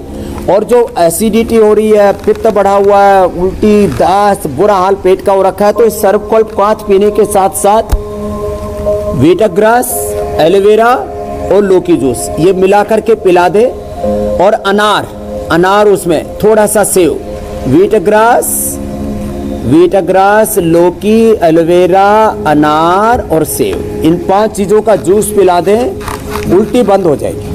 और जो एसिडिटी हो रही है, पित्त बढ़ा हुआ है, उल्टी दास बुरा हाल पेट का हो रखा है, तो इस सर्वकल्प क्वाथ पीने के साथ साथ वीटग्रास, एलोवेरा और लौकी जूस ये मिलाकर के पिला दे। और अनार उसमें थोड़ा सा सेव, वीटग्रास, लौकी, एलोवेरा, अनार और सेव, इन 5 चीज़ों का जूस पिला दें, उल्टी बंद हो जाएगी,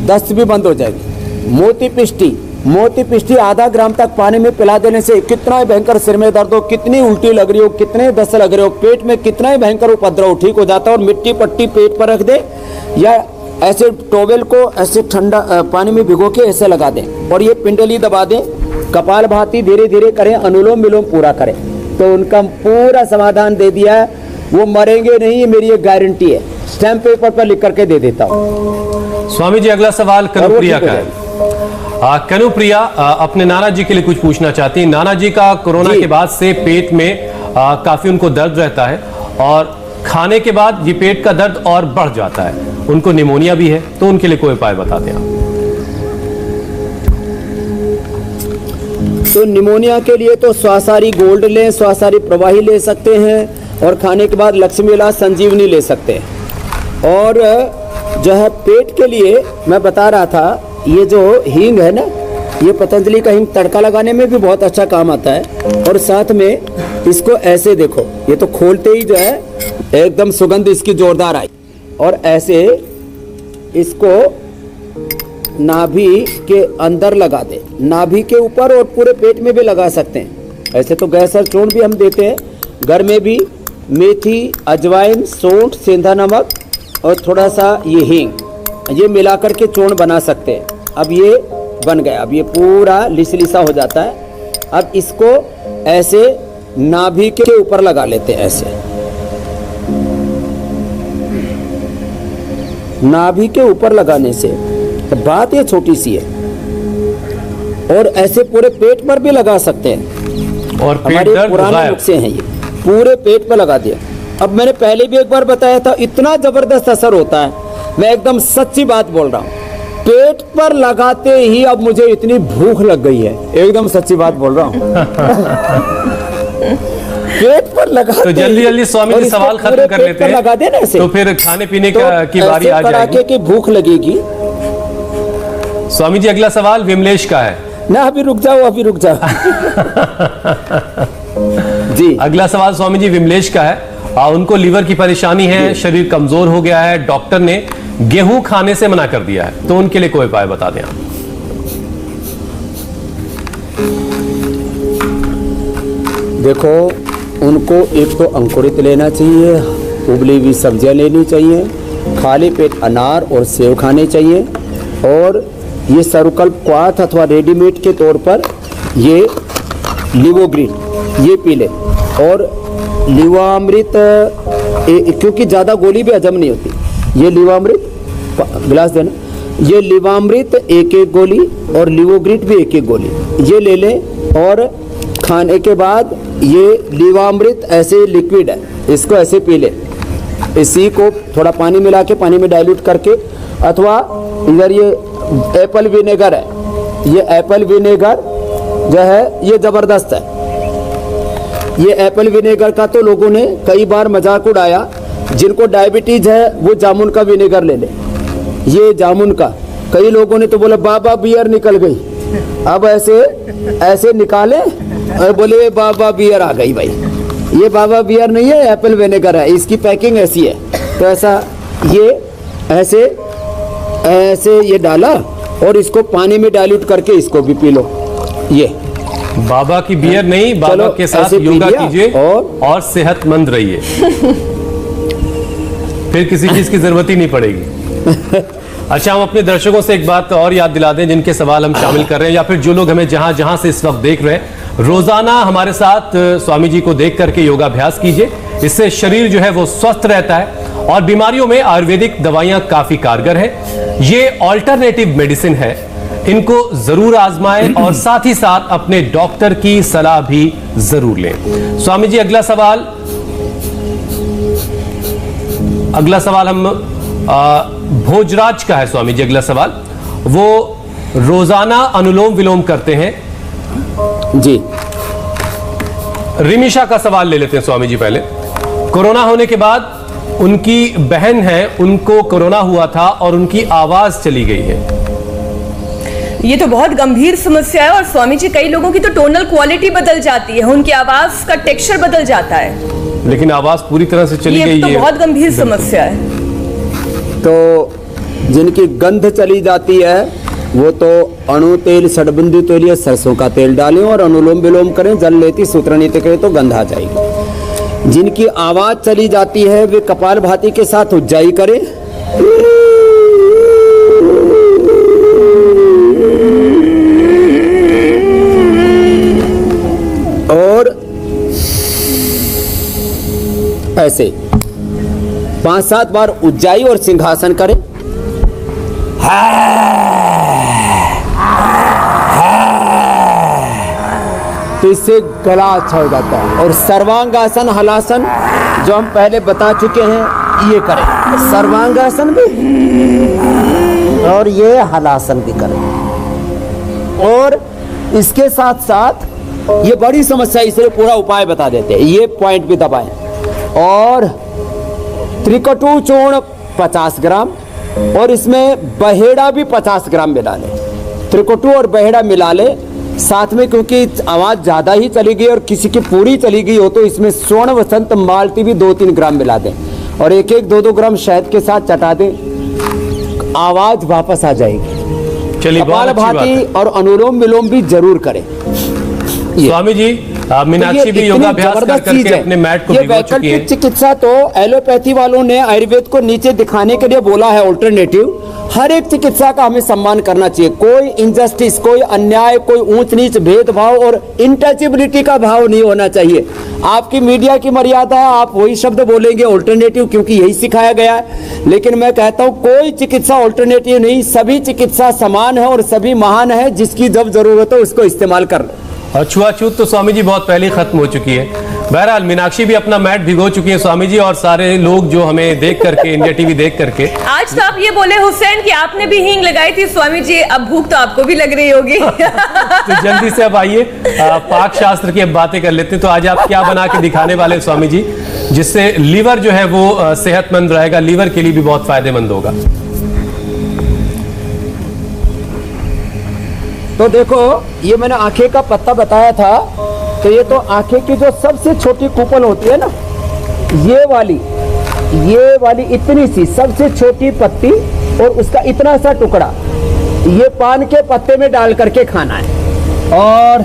दस्त भी बंद हो जाएगी। मोती पिष्टी आधा ग्राम तक पानी में पिला देने से कितना ही भयंकर सिर में दर्द हो, कितनी उल्टी लग रही हो, कितने दस्त लग रहे हो, पेट में कितना ही भयंकर उपद्रव ठीक हो जाता है। और मिट्टी पट्टी पेट पर रख दे या ऐसे टॉवेल को ऐसे ठंडा पानी में भिगो के ऐसे लगा दें और ये पिंडली दबा दें, कपालभाति धीरे धीरे करें, अनुलोम विलोम पूरा करें, तो उनका पूरा समाधान दे दिया है। वो मरेंगे नहीं, ये मेरी एक गारंटी है, स्टैम्प पेपर पर लिख करके दे देता हूँ। स्वामी जी अगला सवाल कनुप्रिया का है। कनुप्रिया अपने नाना जी के लिए कुछ पूछना चाहती हैं। नाना जी का कोरोना के बाद से पेट में काफी उनको दर्द रहता है और खाने के बाद ये पेट का दर्द और बढ़ जाता है, उनको निमोनिया भी है, तो उनके लिए कोई उपाय बता दें आप। तो निमोनिया के लिए तो स्वासारी गोल्ड लें, स्वासारी प्रवाही ले सकते हैं, और खाने के बाद लक्ष्मी इलाज संजीवनी ले सकते हैं। और जो है पेट के लिए मैं बता रहा था, ये जो हींग है ना, ये पतंजलि का हींग तड़का लगाने में भी बहुत अच्छा काम आता है। और साथ में इसको ऐसे देखो, ये तो खोलते ही जो है एकदम सुगंध इसकी जोरदार आई, और ऐसे इसको नाभि के अंदर लगा दे, नाभि के ऊपर और पूरे पेट में भी लगा सकते हैं। ऐसे तो गैस और चूर्ण भी हम देते हैं घर में भी, मेथी, अजवाइन, सौंठ, सेंधा नमक और थोड़ा सा ये हींग, ये मिलाकर के चूर्ण बना सकते हैं। अब ये बन गया, अब ये पूरा लिसलिसा हो जाता है। अब इसको ऐसे नाभि के ऊपर लगा लेते हैं, ऐसे नाभि के ऊपर लगाने से बात ये छोटी सी है, और ऐसे पूरे पेट पर भी लगा सकते हैं। और हमारे पुराने नुस्खे हैं, ये पूरे पेट पर लगा दिया। अब मैंने पहले भी एक बार बताया था, इतना जबरदस्त असर होता है, मैं एकदम सच्ची बात बोल रहा हूँ। पेट पर लगाते ही अब मुझे इतनी भूख लग गई है, एकदम सच्ची बात बोल रहा हूँ। पेट पर लगा, तो जल्दी स्वामी जी सवाल खत्म कर लेते हैं, लगा देना ऐसे, तो फिर खाने पीने की बारी आ जाएगी, की भूख लगेगी। स्वामी जी अगला सवाल विमलेश का है ना, अभी रुक जाओ जी। अगला सवाल स्वामी जी विमलेश का है। उनको लीवर की परेशानी है, शरीर कमजोर हो गया है, डॉक्टर ने गेहूं खाने से मना कर दिया है, तो उनके लिए कोई उपाय बता दें आप। देखो, उनको एक तो अंकुरित लेना चाहिए, उबली हुई सब्जियां लेनी चाहिए, खाली पेट अनार और सेव खाने चाहिए, और ये सर्वकल्प क्वाथ अथवा रेडीमेड के तौर पर ये लिवोग्रीन ये पी ले। और लिवामृत, क्योंकि ज़्यादा गोली भी हजम नहीं होती, ये लिवामृत गिलास देना, ये लिवामृत 1-1 गोली और लिवोग्रीट भी 1-1 गोली ये ले लें। और खाने के बाद ये लिवामृत ऐसे लिक्विड है, इसको ऐसे पी ले, इसी को थोड़ा पानी मिला के पानी में डाइल्यूट करके, अथवा इधर ये एप्पल विनेगर है, ये एप्पल विनेगर जो है ये ज़बरदस्त है, ये एप्पल विनेगर का तो लोगों ने कई बार मजाक उड़ाया, जिनको डायबिटीज है वो जामुन का विनेगर ले ले। ये जामुन का कई लोगों ने तो बोला बाबा बियर निकल गई, अब ऐसे ऐसे निकाले और बोले बाबा बियर आ गई। भाई ये बाबा बियर नहीं है, एप्पल विनेगर है, इसकी पैकिंग ऐसी है। तो ऐसा ये ऐसे ऐसे ये डाला और इसको पानी में डाइल्यूट करके इसको भी पी लो। ये बाबा की बियर नहीं, बाबा के साथ योगा कीजिए और सेहतमंद रहिए, फिर किसी चीज की जरूरत ही नहीं पड़ेगी। अच्छा, हम अपने दर्शकों से एक बात और याद दिला दें, जिनके सवाल हम शामिल कर रहे हैं या फिर जो लोग हमें जहां जहां से इस वक्त देख रहे हैं, रोजाना हमारे साथ स्वामी जी को देख करके योगाभ्यास कीजिए। इससे शरीर जो है वो स्वस्थ रहता है और बीमारियों में आयुर्वेदिक दवाइयां काफी कारगर है। ये ऑल्टरनेटिव मेडिसिन है, इनको जरूर आजमाएं और साथ ही साथ अपने डॉक्टर की सलाह भी जरूर लें। स्वामी जी, अगला सवाल हम भोजराज का है। स्वामी जी, अगला सवाल, वो रोजाना अनुलोम विलोम करते हैं जी। रिमिशा का सवाल ले लेते हैं स्वामी जी। पहले कोरोना होने के बाद उनकी बहन है, उनको कोरोना हुआ था और उनकी आवाज चली गई है। ये तो बहुत गंभीर समस्या है और स्वामी जी कई लोगों की तो टोनल क्वालिटी बदल जाती है, उनकी आवाज का टेक्सचर बदल जाता है, लेकिन आवाज पूरी तरह से चली गई। ये तो बहुत गंभीर समस्या है। तो जिनकी गंध चली जाती है वो तो अणु तेल, षडबिंदु तेल या सरसों का तेल डालें और अनुलोम विलोम करें, जल लेती सूत्र नीति करें तो गंध आ जाएगी। जिनकी आवाज चली जाती है वे कपालभाति के साथ उज्जाई करें और ऐसे 5-7 बार उज्जाई और सिंहासन करें। तो इससे गला अच्छा हो जाता है। और सर्वांगासन, हलासन जो हम पहले बता चुके हैं, ये करें सर्वांगासन भी और ये हलासन भी करें। और इसके साथ साथ ये बड़ी समस्या, इसलिए पूरा उपाय बता देते हैं, ये पॉइंट भी दबाएं। और त्रिकटु चूर्ण 50 ग्राम और इसमें बहेड़ा भी 50 ग्राम मिला लें। त्रिकटु और बहेड़ा मिला लें साथ में, क्योंकि आवाज ज्यादा ही चली गई और किसी की पूरी चली गई हो तो इसमें स्वर्ण वसंत मालती भी 2-3 ग्राम मिला दें और 1-1, 2-2 ग्राम शहद के साथ चटा दें, आवाज वापस आ जाएगी। चलिए, कपालभाति और अनुलोम विलोम भी जरूर करें। स्वामी जी, मीनाक्षी भी योगाभ्यास करके अपने मैट को भिगो चुकी है। चिकित्सा तो एलोपैथी वालों ने आयुर्वेद को नीचे दिखाने के लिए बोला है ऑल्टरनेटिव। हर एक चिकित्सा का हमें सम्मान करना चाहिए। कोई इनजस्टिस, कोई अन्याय, कोई ऊंच नीच, भेदभाव और इंटचेबिलिटी का भाव नहीं होना चाहिए। आपकी मीडिया की मर्यादा है, आप वही शब्द बोलेंगे ऑल्टरनेटिव, क्योंकि यही सिखाया गया है। लेकिन मैं कहता हूं कोई चिकित्सा ऑल्टरनेटिव नहीं, सभी चिकित्सा समान है और सभी महान है। जिसकी जब जरूरत हो उसको इस्तेमाल कर लो। और छुआछूत तो स्वामी जी बहुत पहले खत्म हो चुकी है। बहरहाल मीनाक्षी भी अपना मैट भिगो चुकी है स्वामी जी, और सारे लोग जो हमें देख करके, इंडिया टीवी देख करके। आज तो आप ये बोले हुसैन कि आपने भी हींग लगाई थी स्वामी जी, अब भूख तो आपको भी लग रही होगी। तो जल्दी से अब आइए पाक शास्त्र की अब बातें कर लेते हैं। तो आज आप क्या बना के दिखाने वाले स्वामी जी, जिससे लीवर जो है वो सेहतमंद रहेगा, लीवर के लिए भी बहुत फायदेमंद होगा? तो देखो, ये मैंने आंखें का पत्ता बताया था, तो ये तो आंखें की जो सबसे छोटी कुपल होती है ना, ये वाली इतनी सी सबसे छोटी पत्ती और उसका इतना सा टुकड़ा, ये पान के पत्ते में डाल करके खाना है। और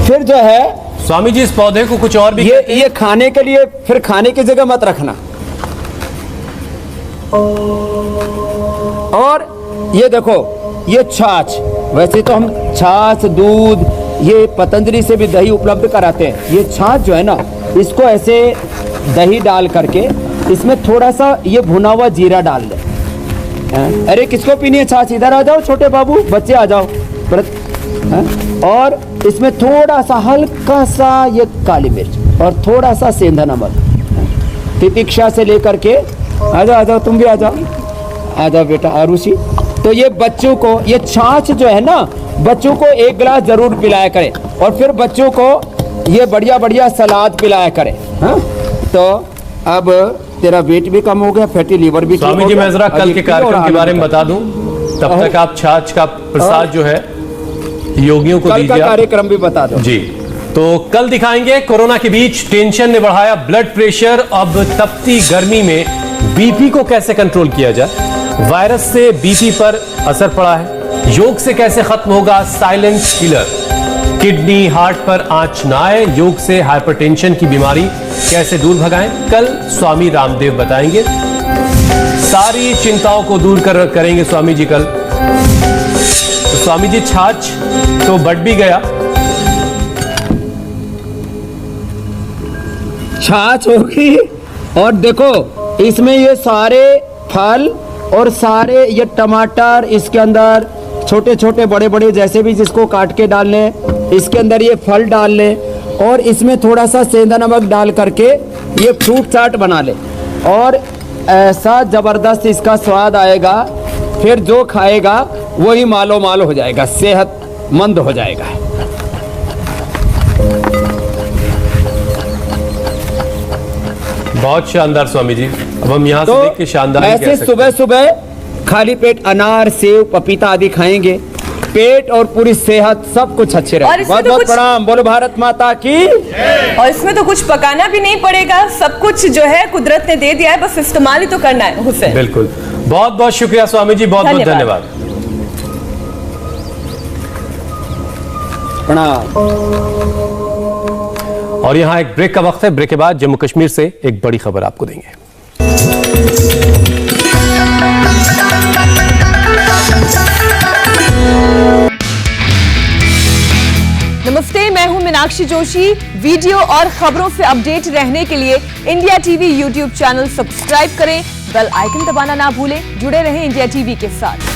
फिर जो है स्वामी जी, इस पौधे को कुछ और भी ये खाने के लिए, फिर खाने की जगह मत रखना। और ये देखो, ये छाछ, वैसे तो हम छाछ, दूध, ये पतंजलि से भी दही उपलब्ध कराते हैं। ये छाछ जो है ना, इसको ऐसे दही डाल करके इसमें थोड़ा सा ये भुना हुआ जीरा डाल दे। अरे किसको पीनी है छाछ? इधर आ जाओ छोटे बाबू, बच्चे आ जाओ। और इसमें थोड़ा सा हल्का सा ये काली मिर्च और थोड़ा सा सेंधा नमक, तितिक्षा से लेकर के आ जाओ, तुम भी आ जाओ बेटा आरुषि। तो ये बच्चों को, ये छाछ जो है ना, बच्चों को 1 गिलास जरूर पिलाया करें। और फिर बच्चों को ये बढ़िया बढ़िया सलाद पिलाया करे। हाँ, तो अब तेरा वेट भी कम हो गया, फैटी लीवर भी। स्वामी जी मैं जरा कल के कार्यक्रम के बारे में बता दूं, तब तक आप छाछ का प्रसाद जो है योगियों को दीजिए। कल का कार्यक्रम भी बता दो जी। तो कल दिखाएंगे कोरोना के बीच टेंशन ने बढ़ाया ब्लड प्रेशर, अब तपती गर्मी में बीपी को कैसे कंट्रोल किया जाए, वायरस से बीपी पर असर पड़ा है, योग से कैसे खत्म होगा साइलेंट किलर, किडनी हार्ट पर आंच ना आए, योग से हाइपरटेंशन की बीमारी कैसे दूर भगाएं, कल स्वामी रामदेव बताएंगे। सारी चिंताओं को दूर करेंगे स्वामी जी कल। तो स्वामी जी छाछ तो बढ़ भी गया, छाछ होगी, और देखो इसमें ये सारे फल और सारे ये टमाटर, इसके अंदर छोटे छोटे बड़े बड़े जैसे भी जिसको काट के डाल लें, इसके अंदर ये फल डाल लें, और इसमें थोड़ा सा सेंधा नमक डाल करके ये फ्रूट चाट बना लें, और ऐसा ज़बरदस्त इसका स्वाद आएगा, फिर जो खाएगा वही मालो माल हो जाएगा, सेहतमंद हो जाएगा। बहुत शानदार स्वामी जी, अब हम यहाँ से देख के शानदार ऐसे सुबह सुबह खाली पेट अनार, सेव, पपीता आदि खाएंगे, पेट और पूरी सेहत सब कुछ अच्छे रहेगा। बहुत बहुत प्रणाम, बोलो भारत माता की। और इसमें तो कुछ पकाना भी नहीं पड़ेगा, सब कुछ जो है कुदरत ने दे दिया है, बस इस्तेमाल ही तो करना है। हुसैन बिल्कुल, बहुत बहुत शुक्रिया स्वामी जी, बहुत बहुत धन्यवाद, प्रणाम। और यहाँ एक ब्रेक का वक्त है, ब्रेक के बाद जम्मू कश्मीर से एक बड़ी खबर आपको देंगे। नमस्ते, मैं हूं मीनाक्षी जोशी। वीडियो और खबरों से अपडेट रहने के लिए India TV YouTube channel subscribe करें, बेल आइकन दबाना ना भूलें। जुड़े रहें इंडिया टीवी के साथ।